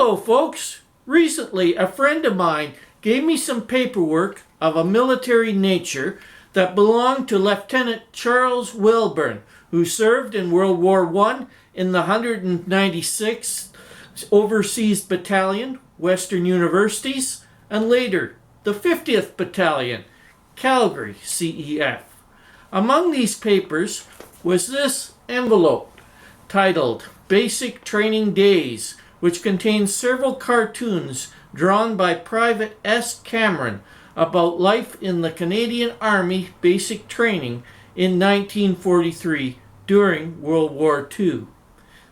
Hello folks! Recently a friend of mine gave me some paperwork of a military nature that belonged to Lieutenant Charles Welborn, who served in World War I in the 196th Overseas Battalion, Western Universities, and later the 50th Battalion, Calgary CEF. Among these papers was this envelope titled Basic Training Daze, which contains several cartoons drawn by Private S. Cameron about life in the Canadian Army basic training in 1943 during World War II.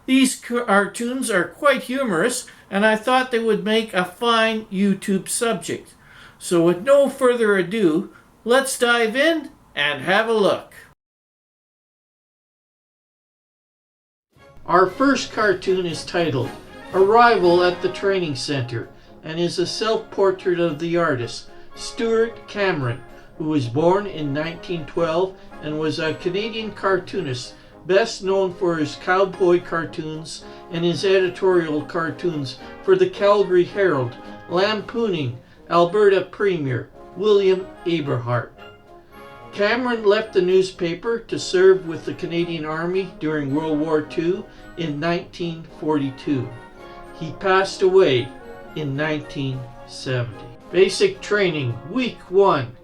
These cartoons are quite humorous, and I thought they would make a fine YouTube subject. So with no further ado, let's dive in and have a look. Our first cartoon is titled Arrival at the Training Center and is a self-portrait of the artist, Stewart Cameron, who was born in 1912 and was a Canadian cartoonist, best known for his cowboy cartoons and his editorial cartoons for the Calgary Herald, lampooning Alberta Premier William Aberhart. Cameron left the newspaper to serve with the Canadian Army during World War II in 1942. He passed away in 1970. Basic Training, Week 1.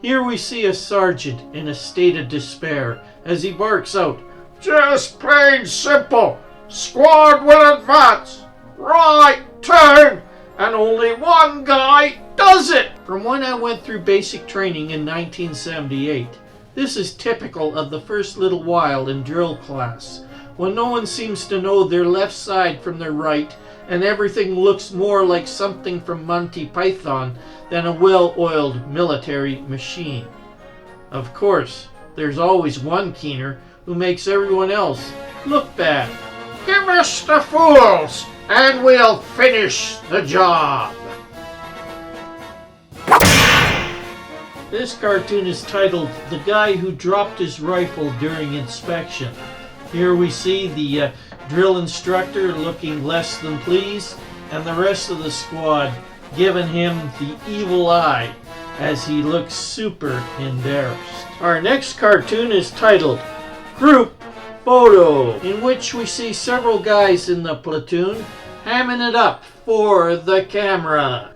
Here we see a sergeant in a state of despair as he barks out, "Just plain simple! Squad will advance! Right turn!" And only one guy does it! From when I went through basic training in 1978, this is typical of the first little while in drill class, when no one seems to know their left side from their right, and everything looks more like something from Monty Python than a well-oiled military machine. Of course, there's always one keener who makes everyone else look bad. Give us the fools, and we'll finish the job. This cartoon is titled The Guy Who Dropped His Rifle During Inspection. Here we see the drill instructor looking less than pleased, and the rest of the squad giving him the evil eye as he looks super embarrassed. Our next cartoon is titled Group Photo, in which we see several guys in the platoon hamming it up for the camera.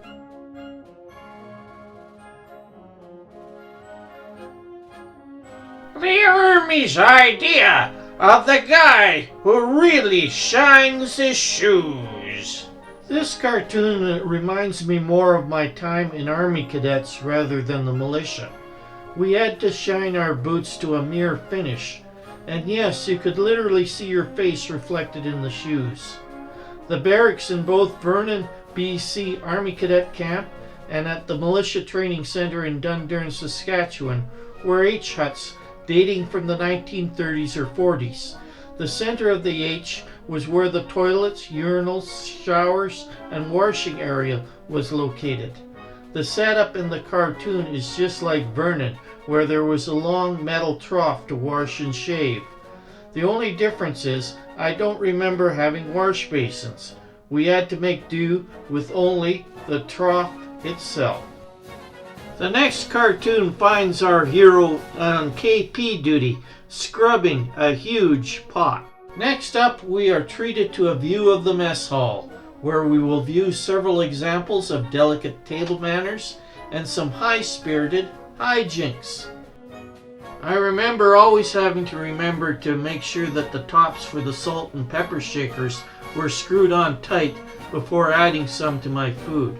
The Army's idea of the guy who really shines his shoes. This cartoon reminds me more of my time in Army cadets rather than the militia. We had to shine our boots to a mere finish, and yes, you could literally see your face reflected in the shoes. The barracks in both Vernon, BC Army Cadet Camp and at the Militia Training Center in Dundurn, Saskatchewan were H-huts dating from the 1930s or 40s. The center of the H was where the toilets, urinals, showers, and washing area was located. The setup in the cartoon is just like Vernon, where there was a long metal trough to wash and shave. The only difference is I don't remember having wash basins. We had to make do with only the trough itself. The next cartoon finds our hero on KP duty, scrubbing a huge pot. Next up, we are treated to a view of the mess hall, where we will view several examples of delicate table manners and some high-spirited hijinks. I remember always having to remember to make sure that the tops for the salt and pepper shakers were screwed on tight before adding some to my food,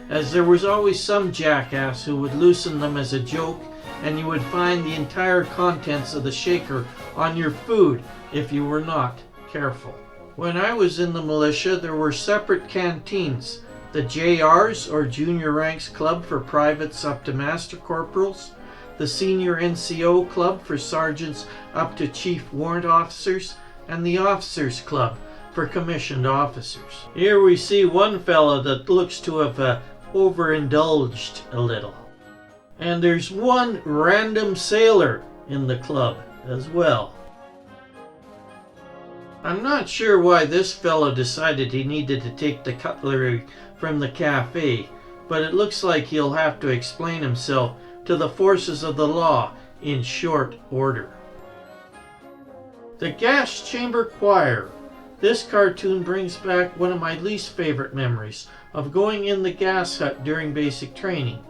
as there was always some jackass who would loosen them as a joke, and you would find the entire contents of the shaker on your food if you were not careful. When I was in the militia, there were separate canteens, the JRs or Junior Ranks Club for privates up to Master Corporals, the Senior NCO Club for sergeants up to Chief Warrant Officers, and the Officers Club for commissioned officers. Here we see one fella that looks to have overindulged a little. And there's one random sailor in the club as well. I'm not sure why this fellow decided he needed to take the cutlery from the cafe, but it looks like he'll have to explain himself to the forces of the law in short order. The Gas Chamber Choir. This cartoon brings back one of my least favorite memories of going in the gas hut during basic training.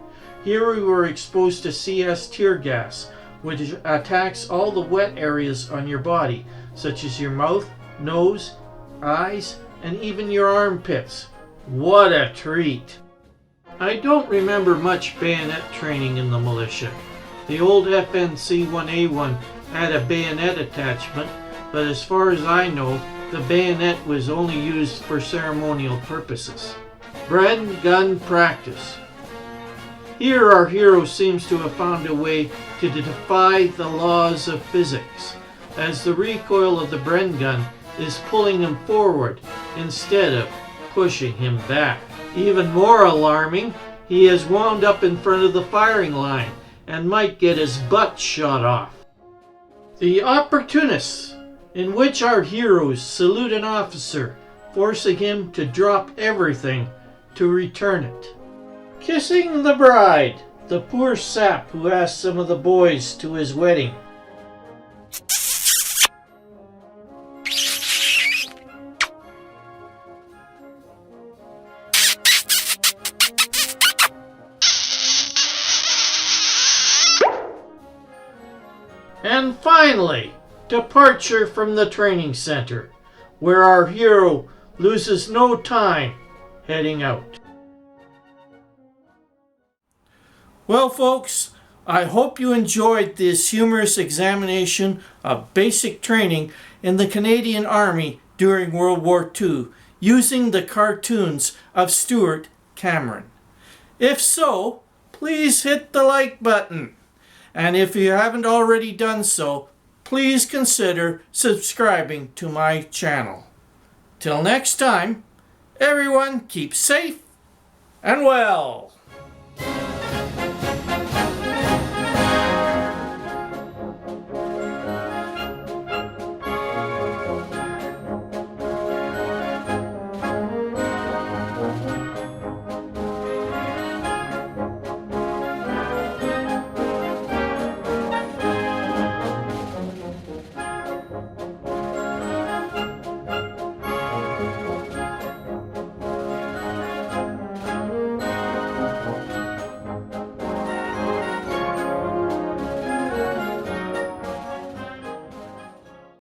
Here we were exposed to CS tear gas, which attacks all the wet areas on your body, such as your mouth, nose, eyes, and even your armpits. What a treat! I don't remember much bayonet training in the militia. The old FNC-1A1 had a bayonet attachment, but as far as I know, the bayonet was only used for ceremonial purposes. Bren gun practice. Here our hero seems to have found a way to defy the laws of physics, as the recoil of the Bren gun is pulling him forward instead of pushing him back. Even more alarming, he is wound up in front of the firing line and might get his butt shot off. The Opportunists, in which our heroes salute an officer, forcing him to drop everything to return it. Kissing the Bride, the poor sap who asked some of the boys to his wedding. And finally, departure from the training center, where our hero loses no time heading out. Well, folks, I hope you enjoyed this humorous examination of basic training in the Canadian Army during World War II using the cartoons of Stewart Cameron. If so, please hit the like button. And if you haven't already done so, please consider subscribing to my channel. Till next time, everyone keep safe and well.